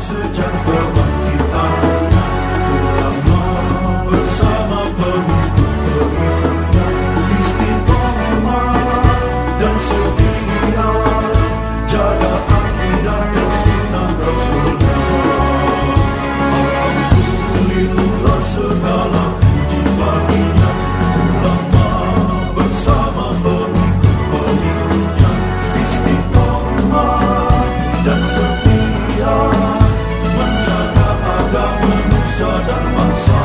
sejak kebangkitannya, ulama bersama pengikut-pengikutnya istiqomah dan setia, jaga akidah dan sunnah Rasulnya. Alhamdulillah segala puji baginya, ulama bersama pengikut-pengikutnya istiqomah dan setia, menjaga agama Nusa dan bangsa.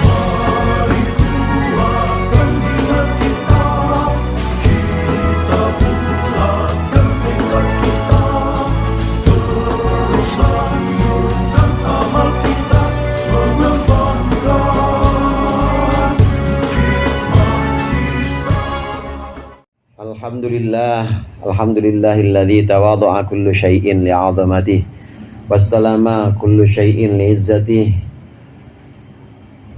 Mari kuatkan niat kita, kita bulatkan tekad kita, terus lanjutkan amal kita, mengembangkan khidmat kita. Alhamdulillahilladzi tawadha'a kullu syai'in li'azamatihi wastalama kullu syai'in li'izzatihi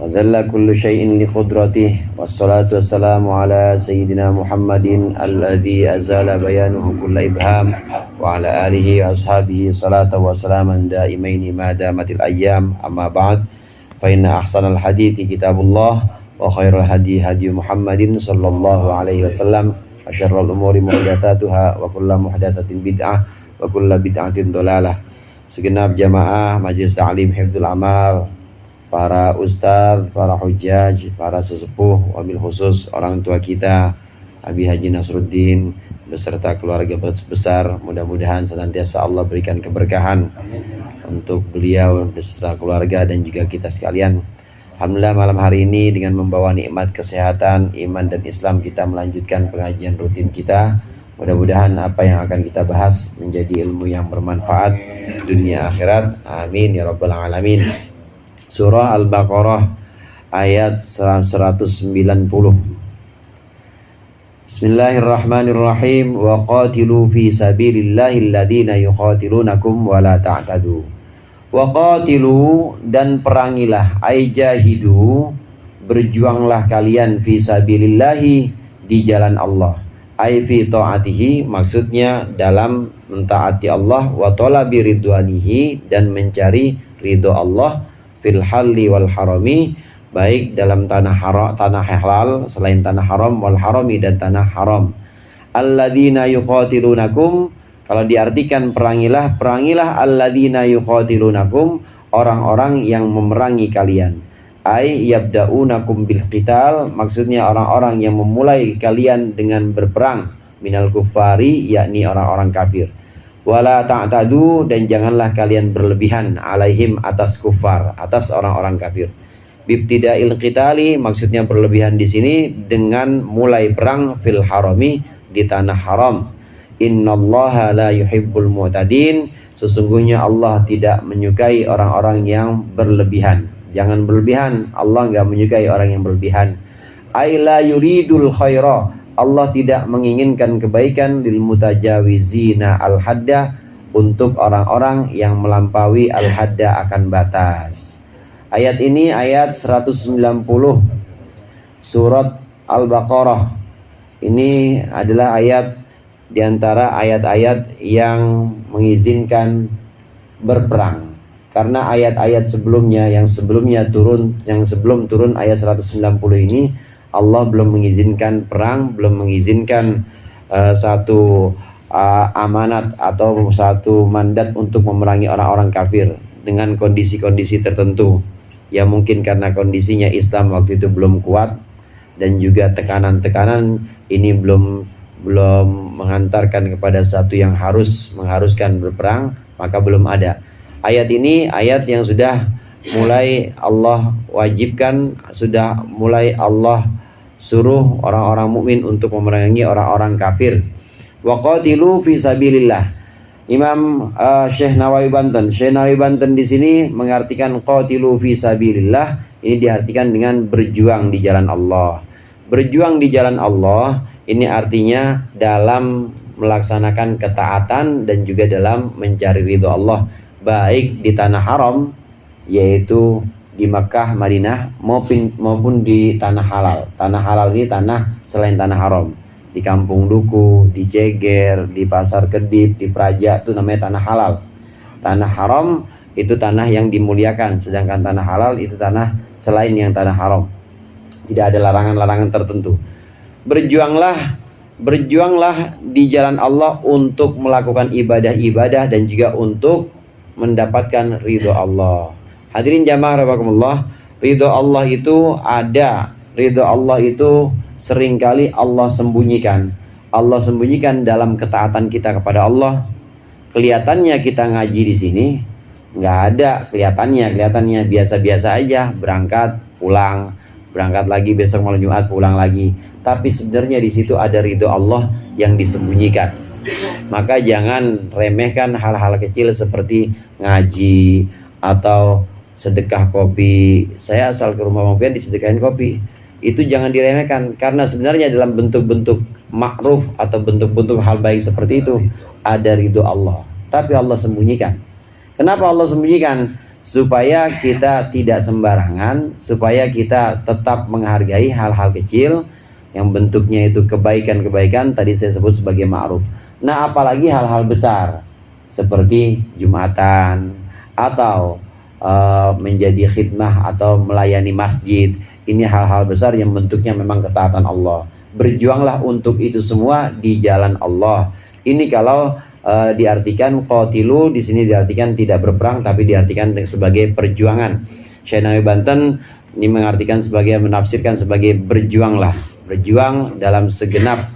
wa dhalla kullu syai'in liqudratihi wassalatu wassalamu ala sayyidina Muhammadin alladzi azala bayanuhu kulla ibham wa ala alihi wa ashabihi salatan wa salaman daimaini ma damatil ayyam, amma ba'd, fa inna ahsanal hadithi kitabullah wa khairal hadi hadi Muhammadin sallallahu alaihi wasallam, asyarrul umuri muhdatsatuha wa kullu muhdatsatin bid'ah wa kullu bid'atin dhalalah. Segenap jamaah Majelis Ta'lim Hifdzul Amal, para ustaz, para hujjaj, para sesepuh, wabil khusus orang tua kita Abi Haji Nasruddin beserta keluarga besar, mudah-mudahan senantiasa Allah berikan keberkahan untuk beliau beserta keluarga dan juga kita sekalian. Alhamdulillah, malam hari ini dengan membawa nikmat kesehatan, iman dan Islam, kita melanjutkan pengajian rutin kita. Mudah-mudahan apa yang akan kita bahas menjadi ilmu yang bermanfaat dunia akhirat. Amin ya rabbal alamin. Surah Al-Baqarah ayat 190. Bismillahirrahmanirrahim. Wa qatilu fi sabilillahi alladhina yuqatilunakum wa la ta'tadu. Wa qatilu, dan perangilah, ay jahidu, berjuanglah kalian, fi sabilillahi, di jalan Allah, ay fi ta'atihi, maksudnya dalam mentaati Allah, wa talabi ridwanihi, dan mencari ridho Allah, fil halli wal harami, baik dalam tanah halal selain tanah haram, wal harami, dan tanah haram. Alladzina yuqatilunakum, kalau diartikan perangilah alladzina yuqatilunakum, orang-orang yang memerangi kalian. Ay yabda'unakum bil qital, maksudnya orang-orang yang memulai kalian dengan berperang, minal kuffari, yakni orang-orang kafir. Wala ta'tadu, dan janganlah kalian berlebihan, alaihim, atas kufar, atas orang-orang kafir. Bibtida'il qitali, maksudnya berlebihan di sini dengan mulai perang, fil harami, di tanah haram. Innallaha la yuhibbul mu'tadin, sesungguhnya Allah tidak menyukai orang-orang yang berlebihan. Jangan berlebihan, Allah enggak menyukai orang yang berlebihan. Ay la yuridul khaira, Allah tidak menginginkan kebaikan, lil mutajawizina al hadda, untuk orang-orang yang melampaui al hadda, akan batas. Ayat ini ayat 190 surat Al-Baqarah. Ini adalah ayat di antara ayat-ayat yang mengizinkan berperang. Karena ayat-ayat sebelumnya yang sebelum turun ayat 190 ini, Allah belum mengizinkan perang, belum mengizinkan satu amanat atau satu mandat untuk memerangi orang-orang kafir dengan kondisi-kondisi tertentu. Ya mungkin karena kondisinya Islam waktu itu belum kuat, dan juga tekanan-tekanan ini belum mengantarkan kepada satu yang mengharuskan berperang, maka belum ada. Ayat ini ayat yang sudah mulai Allah wajibkan, sudah mulai Allah suruh orang-orang mukmin untuk memerangi orang-orang kafir. Wa qatilu fi sabilillah. Imam Syekh Nawawi Banten di sini mengartikan qatilu fi sabilillah, ini diartikan dengan berjuang di jalan Allah. Berjuang di jalan Allah ini artinya dalam melaksanakan ketaatan dan juga dalam mencari ridho Allah, baik di tanah haram, yaitu di Makkah, Madinah, maupun di tanah halal. Tanah halal ini tanah selain tanah haram. Di Kampung Duku, di Ceger, di Pasar Kedip, di Praja, itu namanya tanah halal. Tanah haram itu tanah yang dimuliakan, sedangkan tanah halal itu tanah selain yang tanah haram. Tidak ada larangan-larangan tertentu. Berjuanglah di jalan Allah untuk melakukan ibadah-ibadah dan juga untuk mendapatkan ridho Allah. Hadirin jamaah rahimakumullah, ridho Allah itu ada. Ridho Allah itu seringkali Allah sembunyikan. Allah sembunyikan dalam ketaatan kita kepada Allah. Kelihatannya kita ngaji di sini, nggak ada kelihatannya biasa-biasa aja, berangkat pulang, berangkat lagi besok malam Jumat pulang lagi. Tapi sebenarnya di situ ada ridho Allah yang disembunyikan. Maka jangan remehkan hal-hal kecil seperti ngaji atau sedekah kopi. Saya asal ke rumah Bang Pian disedekahin kopi. Itu jangan diremehkan, karena sebenarnya dalam bentuk-bentuk ma'ruf atau bentuk-bentuk hal baik seperti itu ada ridho Allah. Tapi Allah sembunyikan. Kenapa Allah sembunyikan? Supaya kita tidak sembarangan, supaya kita tetap menghargai hal-hal kecil yang bentuknya itu kebaikan-kebaikan tadi saya sebut sebagai ma'ruf. Nah, apalagi hal-hal besar seperti Jumatan atau menjadi khidmah atau melayani masjid. Ini hal-hal besar yang bentuknya memang ketaatan Allah. Berjuanglah untuk itu semua di jalan Allah. Ini kalau diartikan qatilu, di sini diartikan tidak berperang, tapi diartikan sebagai perjuangan. Syekh Nawawi Banten ini menafsirkan sebagai berjuanglah, berjuang dalam segenap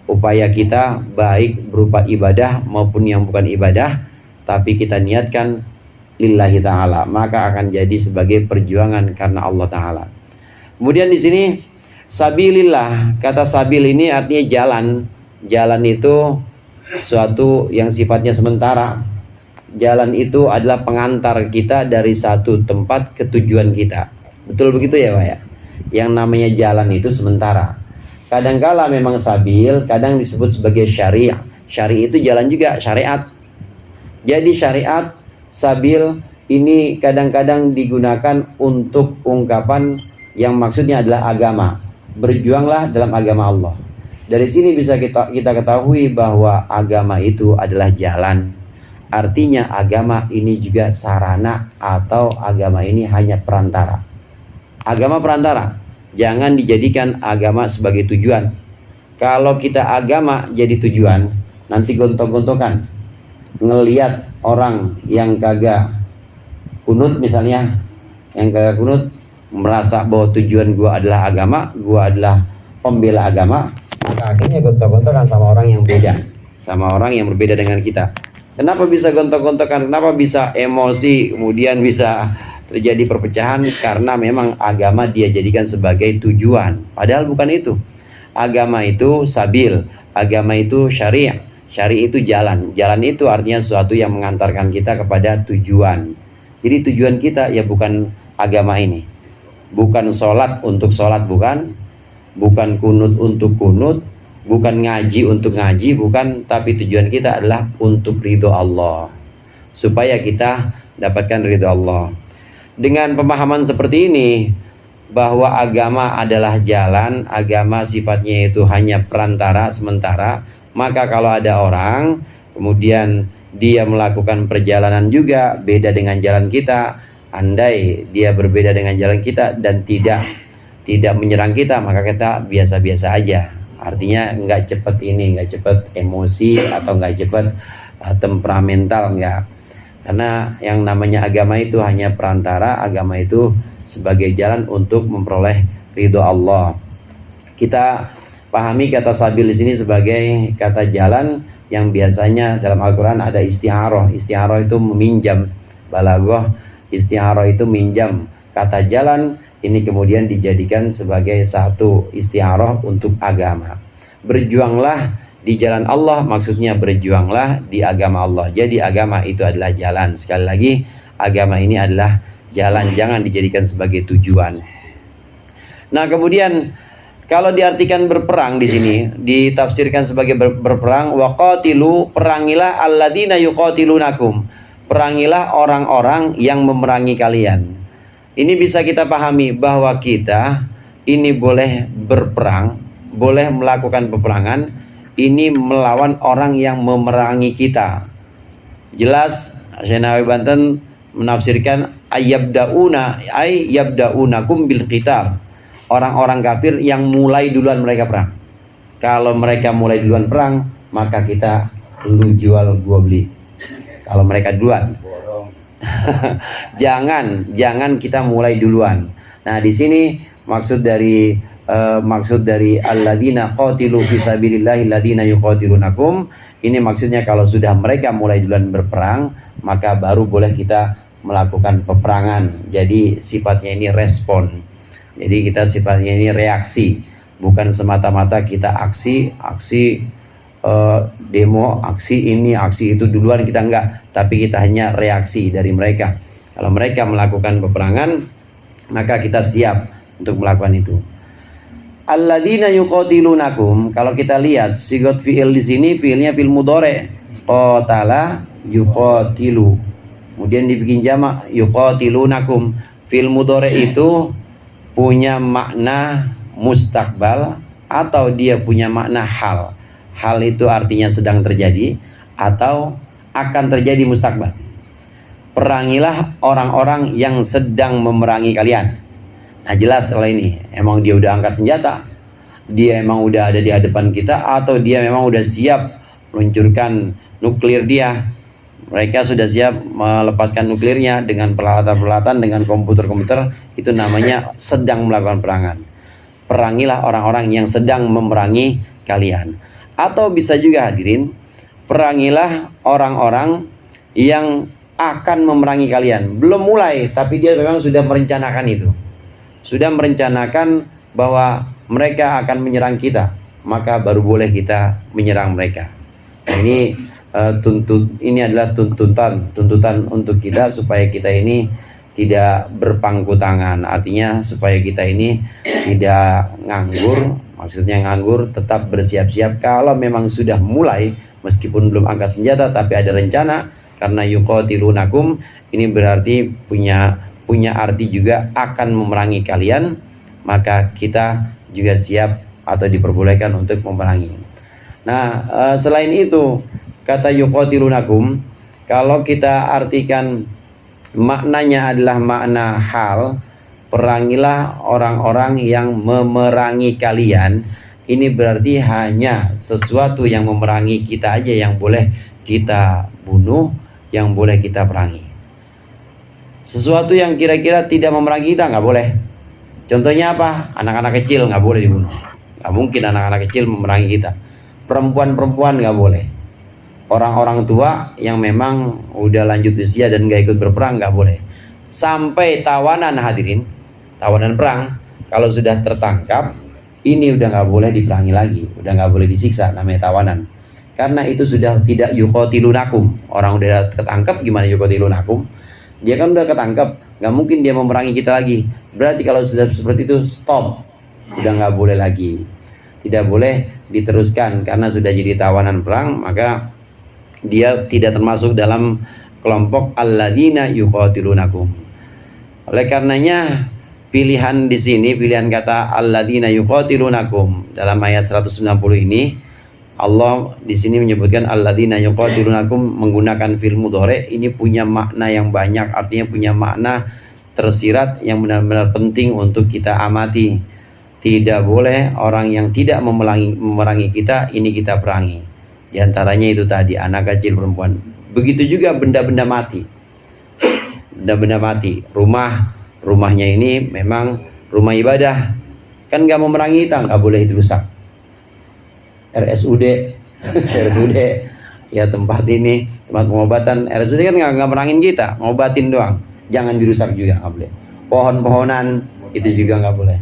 upaya kita, baik berupa ibadah maupun yang bukan ibadah, tapi kita niatkan lillahi ta'ala, maka akan jadi sebagai perjuangan karena Allah ta'ala. Kemudian di sini sabilillah, kata sabil ini artinya jalan. Jalan itu suatu yang sifatnya sementara. Jalan itu adalah pengantar kita dari satu tempat ke tujuan kita. Betul begitu ya Pak ya? Yang namanya jalan itu sementara. Kadangkala memang sabil, kadang disebut sebagai syariah. Syariah itu jalan juga, syariat. Jadi syariat, sabil ini kadang-kadang digunakan untuk ungkapan yang maksudnya adalah agama. Berjuanglah dalam agama Allah. Dari sini bisa kita ketahui bahwa agama itu adalah jalan. Artinya agama ini juga sarana atau agama ini hanya perantara. Agama perantara. Jangan dijadikan agama sebagai tujuan. Kalau kita agama jadi tujuan, nanti gontok-gontokan. Ngelihat orang yang kagak kunut misalnya, yang kagak kunut merasa bahwa tujuan gua adalah agama, gua adalah pembela agama, maka akhirnya gontok-gontokan sama orang yang beda, sama orang yang berbeda dengan kita. Kenapa bisa gontok-gontokan? Kenapa bisa emosi, kemudian bisa terjadi perpecahan? Karena memang agama dia jadikan sebagai tujuan, padahal bukan itu. Agama itu sabil, agama itu syariah. Syari itu jalan. Jalan itu artinya sesuatu yang mengantarkan kita kepada tujuan. Jadi tujuan kita ya bukan agama ini. Bukan sholat untuk sholat, bukan. Bukan kunut untuk kunut. Bukan ngaji untuk ngaji, bukan. Tapi tujuan kita adalah untuk ridho Allah. Supaya kita dapatkan ridho Allah. Dengan pemahaman seperti ini, bahwa agama adalah jalan, agama sifatnya itu hanya perantara sementara. Maka kalau ada orang kemudian dia melakukan perjalanan juga beda dengan jalan kita, andai dia berbeda dengan jalan kita dan tidak menyerang kita, maka kita biasa-biasa aja. Artinya nggak cepet emosi atau nggak cepet temperamental, nggak. Karena yang namanya agama itu hanya perantara, agama itu sebagai jalan untuk memperoleh ridho Allah. Kita pahami kata sabil di sini sebagai kata jalan yang biasanya dalam Al-Quran ada isti'aroh. Isti'aroh itu meminjam. Balaghah, isti'aroh itu minjam. Kata jalan ini kemudian dijadikan sebagai satu isti'aroh untuk agama. Berjuanglah di jalan Allah, maksudnya berjuanglah di agama Allah. Jadi agama itu adalah jalan. Sekali lagi, agama ini adalah jalan, jangan dijadikan sebagai tujuan. Nah, kemudian kalau diartikan berperang di sini ditafsirkan sebagai berperang, waqatilu, perangilah alladzina yuqatilunakum. Perangilah orang-orang yang memerangi kalian. Ini bisa kita pahami bahwa kita ini boleh berperang, boleh melakukan peperangan ini melawan orang yang memerangi kita. Jelas Senawi Banten menafsirkan yabda'unakum bil qital. Orang-orang kafir yang mulai duluan mereka perang. Kalau mereka mulai duluan perang, maka kita lu jual gua beli. Kalau mereka duluan. jangan kita mulai duluan. Nah, di sini maksud dari alladzina qatilu fisabilillahi alladzina yuqatilunakum, ini maksudnya kalau sudah mereka mulai duluan berperang, maka baru boleh kita melakukan peperangan. Jadi sifatnya ini respon. Jadi kita sifatnya ini reaksi, bukan semata-mata kita aksi demo, aksi ini, aksi itu duluan, kita enggak, tapi kita hanya reaksi dari mereka. Kalau mereka melakukan peperangan, maka kita siap untuk melakukan itu. Alladzina yuqatilunakum, kalau kita lihat sigot fi'il di sini, fi'ilnya fi'il mudhari, qatala yuqatilu, kemudian dibikin jamak yuqatilunakum. Fi'il mudhari itu punya makna mustaqbal atau dia punya makna hal. Hal itu artinya sedang terjadi atau akan terjadi mustaqbal. Perangilah orang-orang yang sedang memerangi kalian. Nah, jelas kalau ini emang dia udah angkat senjata, dia emang udah ada di hadapan kita, atau dia memang udah siap meluncurkan nuklir dia. Mereka sudah siap melepaskan nuklirnya dengan peralatan-peralatan, dengan komputer-komputer. Itu namanya sedang melakukan perangan. Perangilah orang-orang yang sedang memerangi kalian. Atau bisa juga hadirin, perangilah orang-orang yang akan memerangi kalian. Belum mulai, tapi dia memang sudah merencanakan itu. Sudah merencanakan bahwa mereka akan menyerang kita, maka baru boleh kita menyerang mereka. Nah, ini adalah tuntutan untuk kita supaya kita ini tidak berpangku tangan. Artinya supaya kita ini tidak nganggur. Maksudnya nganggur, tetap bersiap-siap. Kalau memang sudah mulai, meskipun belum angkat senjata, tapi ada rencana, karena yuqatilunakum, ini berarti punya arti juga akan memerangi kalian, maka kita juga siap atau diperbolehkan untuk memerangi. Nah, selain itu, kata yuqatilunakum, kalau kita artikan maknanya adalah makna hal, perangilah orang-orang yang memerangi kalian. Ini berarti hanya sesuatu yang memerangi kita aja yang boleh kita bunuh, yang boleh kita perangi. Sesuatu yang kira-kira tidak memerangi kita nggak boleh. Contohnya apa? Anak-anak kecil nggak boleh dibunuh. Nggak mungkin anak-anak kecil memerangi kita. Perempuan-perempuan nggak boleh. Orang-orang tua yang memang udah lanjut usia dan nggak ikut berperang nggak boleh. Sampai tawanan hadirin, tawanan perang, kalau sudah tertangkap, ini udah nggak boleh diperangi lagi, udah nggak boleh disiksa, namanya tawanan. Karena itu sudah tidak yuqatilunakum. Orang udah tertangkap, gimana yuqatilunakum? Dia kan udah ketangkap, nggak mungkin dia memerangi kita lagi. Berarti kalau sudah seperti itu, stop, udah nggak boleh lagi, tidak boleh diteruskan. Karena sudah jadi tawanan perang, maka dia tidak termasuk dalam kelompok alladzina yuqatilunakum. Oleh karenanya pilihan di sini, pilihan kata alladzina yuqatilunakum dalam ayat 190 ini, Allah di sini menyebutkan alladzina yuqatilunakum menggunakan fi'il mudhari. Ini punya makna yang banyak, artinya punya makna tersirat yang benar-benar penting untuk kita amati. Tidak boleh orang yang tidak memerangi kita, ini kita perangi. Di antaranya itu tadi, anak kecil, perempuan. Begitu juga benda-benda mati. Benda-benda mati. Rumahnya ini memang rumah ibadah. Kan nggak memerangi kita, nggak boleh dirusak. RSUD, RSUD, ya tempat ini, tempat pengobatan. RSUD kan nggak merangin kita, ngobatin doang. Jangan dirusak juga, nggak boleh. Pohon-pohonan itu juga nggak boleh.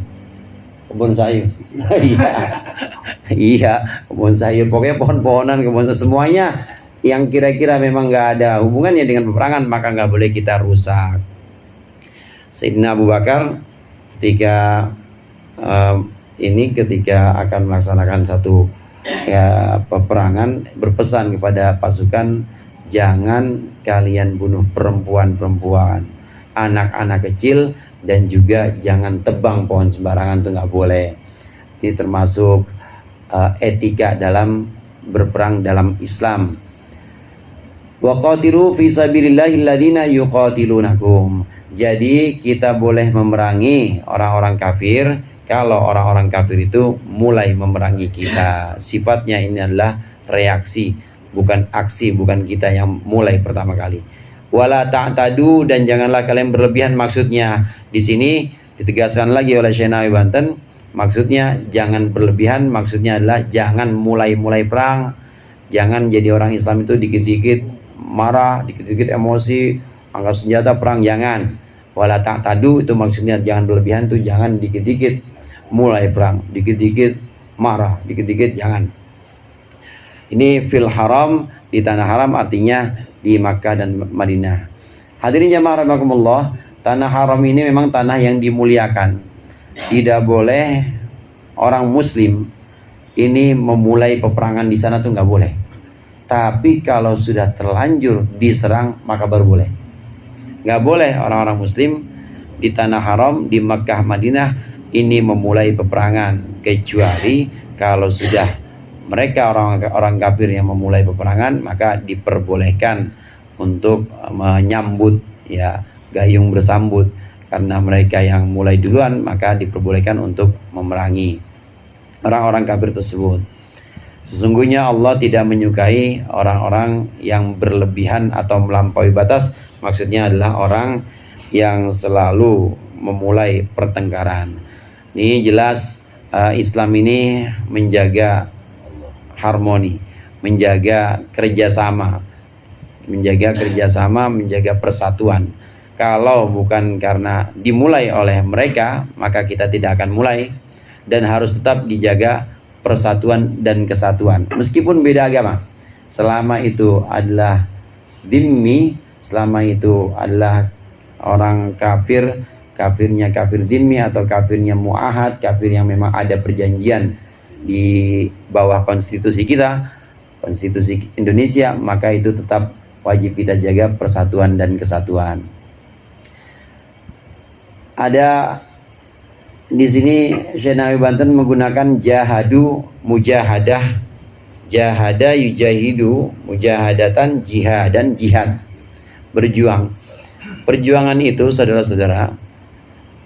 Kebun sayur, iya, kebun sayur. Pokoknya pohon-pohonan, kebun semuanya yang kira-kira memang nggak ada hubungannya dengan peperangan, maka nggak boleh kita rusak. Sayyidina Abu Bakar ketika akan melaksanakan satu peperangan, berpesan kepada pasukan, jangan kalian bunuh perempuan-perempuan, anak-anak kecil, dan juga jangan tebang pohon sembarangan, itu nggak boleh. Ini termasuk etika dalam berperang dalam Islam. Wa qatilu fi sabilillahi alladziina yuqatilunakum. Jadi kita boleh memerangi orang-orang kafir kalau orang-orang kafir itu mulai memerangi kita. Sifatnya ini adalah reaksi, bukan aksi, bukan kita yang mulai pertama kali. Wala ta'tadu, dan janganlah kalian berlebihan. Maksudnya di sini ditegaskan lagi oleh Syekh Nawawi Banten, maksudnya jangan berlebihan, maksudnya adalah jangan mulai-mulai perang. Jangan jadi orang Islam itu dikit-dikit marah, dikit-dikit emosi, angkat senjata perang, jangan. Wala ta'tadu itu maksudnya jangan berlebihan, tuh jangan dikit-dikit mulai perang, dikit-dikit marah, dikit-dikit jangan. Ini fil haram, di tanah haram, artinya di Makkah dan Madinah. Hadirin jamaah rahimakumullah, tanah haram ini memang tanah yang dimuliakan. Tidak boleh orang muslim ini memulai peperangan di sana, tuh nggak boleh. Tapi kalau sudah terlanjur diserang maka baru boleh. Nggak boleh orang-orang muslim di tanah haram, di Makkah Madinah ini memulai peperangan, kecuali kalau sudah mereka orang kafir yang memulai peperangan, maka diperbolehkan untuk menyambut, ya, gayung bersambut. Karena mereka yang mulai duluan, maka diperbolehkan untuk memerangi orang-orang kafir tersebut. Sesungguhnya Allah tidak menyukai orang-orang yang berlebihan atau melampaui batas. Maksudnya adalah orang yang selalu memulai pertengkaran. Ini jelas Islam ini menjaga harmoni, menjaga kerjasama, menjaga persatuan. Kalau bukan karena dimulai oleh mereka, maka kita tidak akan mulai, dan harus tetap dijaga persatuan dan kesatuan meskipun beda agama. Selama itu adalah dhimmi, selama itu adalah orang kafir, kafirnya kafir dhimmi atau kafirnya mu'ahad, kafir yang memang ada perjanjian di bawah konstitusi kita, konstitusi Indonesia, maka itu tetap wajib kita jaga persatuan dan kesatuan. Ada di sini Syekh Nawawi Banten menggunakan jahadu, mujahadah, jahada yujahidu, mujahadatan, jihadan, jihad, berjuang. Perjuangan itu saudara-saudara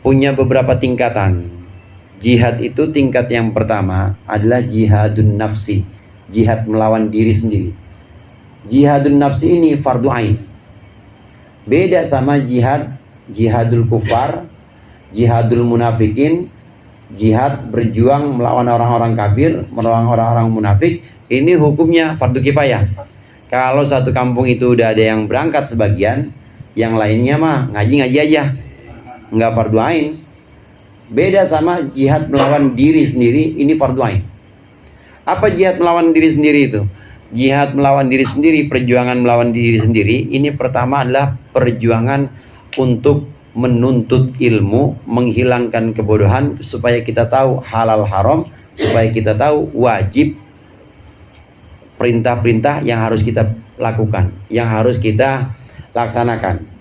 punya beberapa tingkatan. Jihad itu tingkat yang pertama adalah jihadun nafsi, jihad melawan diri sendiri. Jihadun nafsi ini fardu ain. Beda sama jihadul kufar, jihadul munafikin, jihad berjuang melawan orang-orang kafir, melawan orang-orang munafik. Ini hukumnya fardu kifayah. Kalau satu kampung itu udah ada yang berangkat sebagian, yang lainnya mah ngaji-ngaji aja, nggak fardu ain. Beda sama jihad melawan diri sendiri, ini fardu ain. Apa jihad melawan diri sendiri itu? Jihad melawan diri sendiri, perjuangan melawan diri sendiri, ini pertama adalah perjuangan untuk menuntut ilmu, menghilangkan kebodohan, supaya kita tahu halal haram, supaya kita tahu wajib, perintah-perintah yang harus kita lakukan, yang harus kita laksanakan.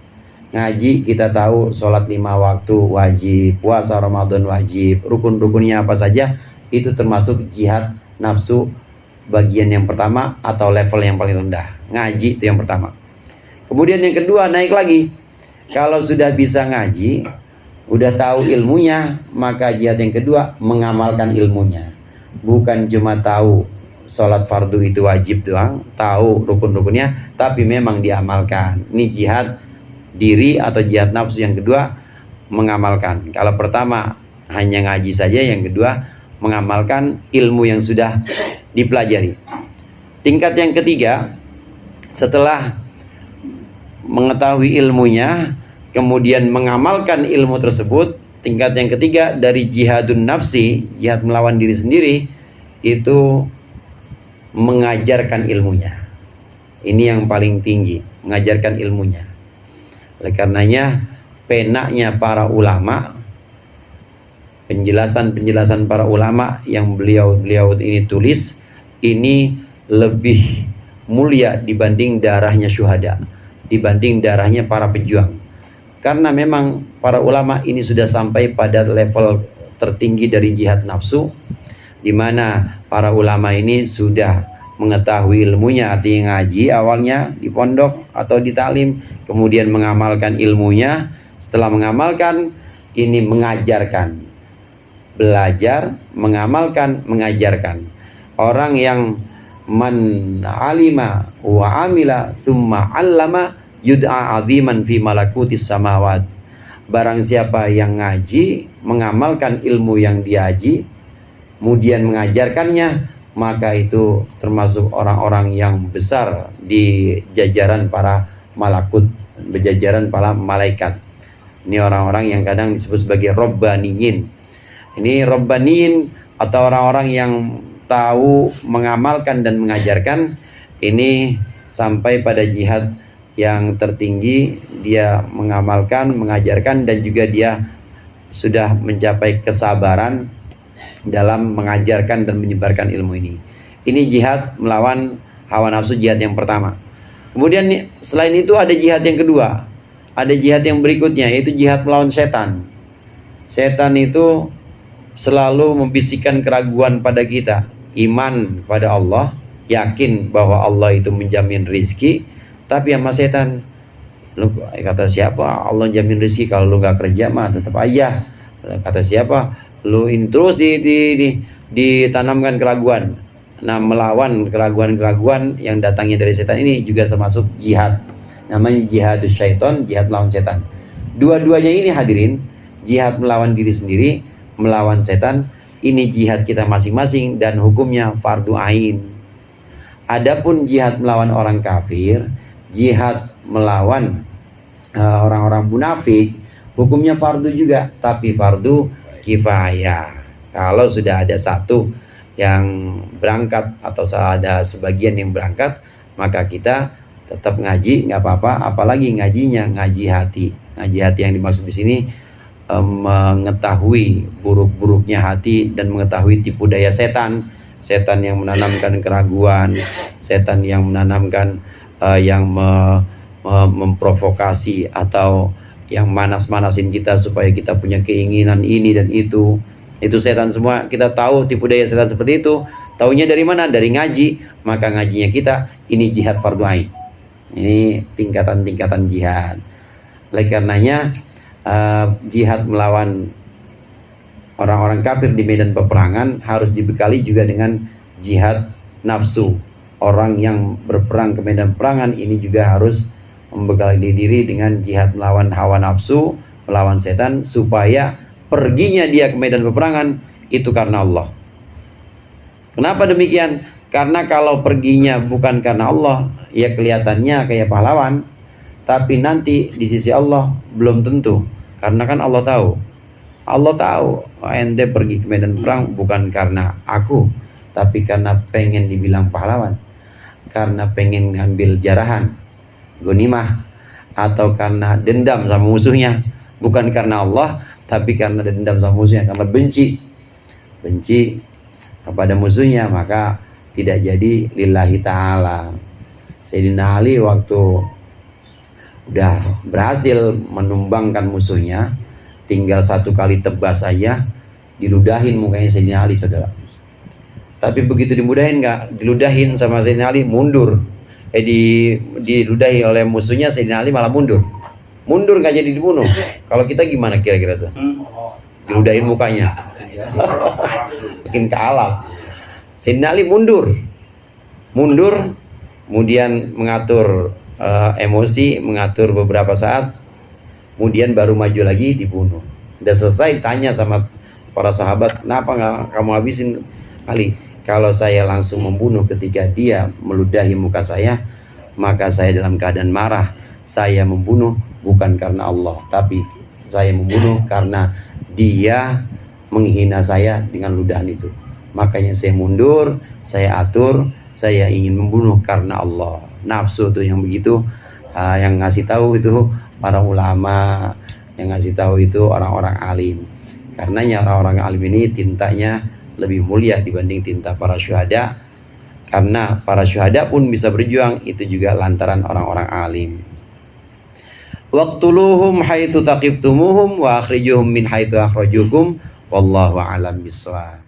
Ngaji kita tahu, sholat 5 waktu wajib, puasa Ramadan wajib, rukun-rukunnya apa saja, itu termasuk jihad nafsu bagian yang pertama atau level yang paling rendah. Ngaji itu yang pertama. Kemudian yang kedua naik lagi. Kalau sudah bisa ngaji, udah tahu ilmunya, maka jihad yang kedua mengamalkan ilmunya. Bukan cuma tahu sholat fardu itu wajib doang, tahu rukun-rukunnya, tapi memang diamalkan. Ini jihad diri atau jihad nafsu. Yang kedua mengamalkan. Kalau pertama hanya ngaji saja, yang kedua mengamalkan ilmu yang sudah dipelajari. Tingkat yang ketiga, setelah mengetahui ilmunya, kemudian mengamalkan ilmu tersebut, tingkat yang ketiga dari jihadun nafsi, jihad melawan diri sendiri, itu mengajarkan ilmunya. Ini yang paling tinggi, mengajarkan ilmunya. Oleh karenanya penaknya para ulama, penjelasan-penjelasan para ulama yang beliau ini tulis, ini lebih mulia dibanding darahnya syuhada, dibanding darahnya para pejuang. Karena memang para ulama ini sudah sampai pada level tertinggi dari jihad nafsu, di mana para ulama ini sudah mengetahui ilmunya, artinya ngaji awalnya di pondok atau di taklim, kemudian mengamalkan ilmunya, setelah mengamalkan ini mengajarkan, belajar, mengamalkan, mengajarkan. Orang yang man alima wa amila thumma allama yud'a aziman fi malakutis samawat. Barang siapa yang ngaji, mengamalkan ilmu yang diaji, kemudian mengajarkannya, maka itu termasuk orang-orang yang besar di jajaran para malakut, berjajaran para malaikat. Ini orang-orang yang kadang disebut sebagai robbaniyin. Ini robbaniyin atau orang-orang yang tahu mengamalkan dan mengajarkan, ini sampai pada jihad yang tertinggi, dia mengamalkan, mengajarkan, dan juga dia sudah mencapai kesabaran dalam mengajarkan dan menyebarkan ilmu ini. Ini jihad melawan hawa nafsu, jihad yang pertama. Kemudian selain itu ada jihad yang kedua, ada jihad yang berikutnya, yaitu jihad melawan setan. Setan itu selalu membisikkan keraguan pada kita. Iman pada Allah, yakin bahwa Allah itu menjamin rizki, tapi sama setan, lu kata siapa Allah jamin rizki, kalau lu gak kerja mah tetap aja. Kata siapa, lu terus ditanamkan keraguan. Nah, melawan keraguan-keraguan yang datangnya dari setan ini juga termasuk jihad. Namanya jihadus syaiton, jihad melawan setan. Dua-duanya ini hadirin, jihad melawan diri sendiri, melawan setan, ini jihad kita masing-masing dan hukumnya fardu ain. Adapun jihad melawan orang kafir, jihad melawan orang-orang munafik, hukumnya fardu juga, tapi fardu kifayah. Kalau sudah ada satu yang berangkat atau ada sebagian yang berangkat, maka kita tetap ngaji, nggak apa-apa. Apalagi ngajinya ngaji hati. Ngaji hati yang dimaksud di sini mengetahui buruk-buruknya hati dan mengetahui tipu daya setan. Setan yang menanamkan keraguan, setan yang menanamkan yang memprovokasi atau yang manas-manasin kita supaya kita punya keinginan ini dan itu setan semua. Kita tahu tipu daya setan seperti itu. Taunya dari mana? Dari ngaji. Maka ngajinya kita, ini jihad fardu ain. Ini tingkatan-tingkatan jihad. Oleh karenanya jihad melawan orang-orang kafir di medan peperangan harus dibekali juga dengan jihad nafsu. Orang yang berperang ke medan peperangan ini juga harus membekali diri dengan jihad melawan hawa nafsu, melawan setan, supaya perginya dia ke medan peperangan itu karena Allah. Kenapa demikian? Karena kalau perginya bukan karena Allah, ya kelihatannya kayak pahlawan, tapi nanti di sisi Allah belum tentu. Karena kan Allah tahu ente pergi ke medan perang bukan karena aku, tapi karena pengen dibilang pahlawan, karena pengen ngambil jarahan, ghanimah, atau karena dendam sama musuhnya. Bukan karena Allah, tapi karena dendam sama musuhnya, karena benci kepada musuhnya, maka tidak jadi lillahi ta'ala. Sayyidina Ali waktu udah berhasil menumbangkan musuhnya, tinggal satu kali tebas saja diludahin mukanya Sayyidina Ali, saudara. Tapi begitu diludahin sama Sayyidina Ali, mundur. Diludahi oleh musuhnya, Sayyidina Ali malah mundur, gak jadi dibunuh. Kalau kita gimana kira-kira tuh? Diludahin mukanya bikin kalah. Sayyidina Ali mundur, kemudian mengatur emosi, mengatur beberapa saat, kemudian baru maju lagi, dibunuh. Udah selesai, tanya sama para sahabat, kenapa nggak kamu habisin Ali? Kalau saya langsung membunuh ketika dia meludahi muka saya, maka saya dalam keadaan marah. Saya membunuh bukan karena Allah, tapi saya membunuh karena dia menghina saya dengan ludahan itu. Makanya saya mundur, saya atur, saya ingin membunuh karena Allah. Nafsu tuh yang begitu, yang ngasih tahu itu para ulama, yang ngasih tahu itu orang-orang alim. Karenanya orang-orang alim ini tintanya lebih mulia dibanding tinta para syuhada. Karena para syuhada pun bisa berjuang itu juga lantaran orang-orang alim. Waqtuluhum haitsu taqiftumuhum wa akhrijuhum min haitsu akhrajukum wallahu a'lam bissawab.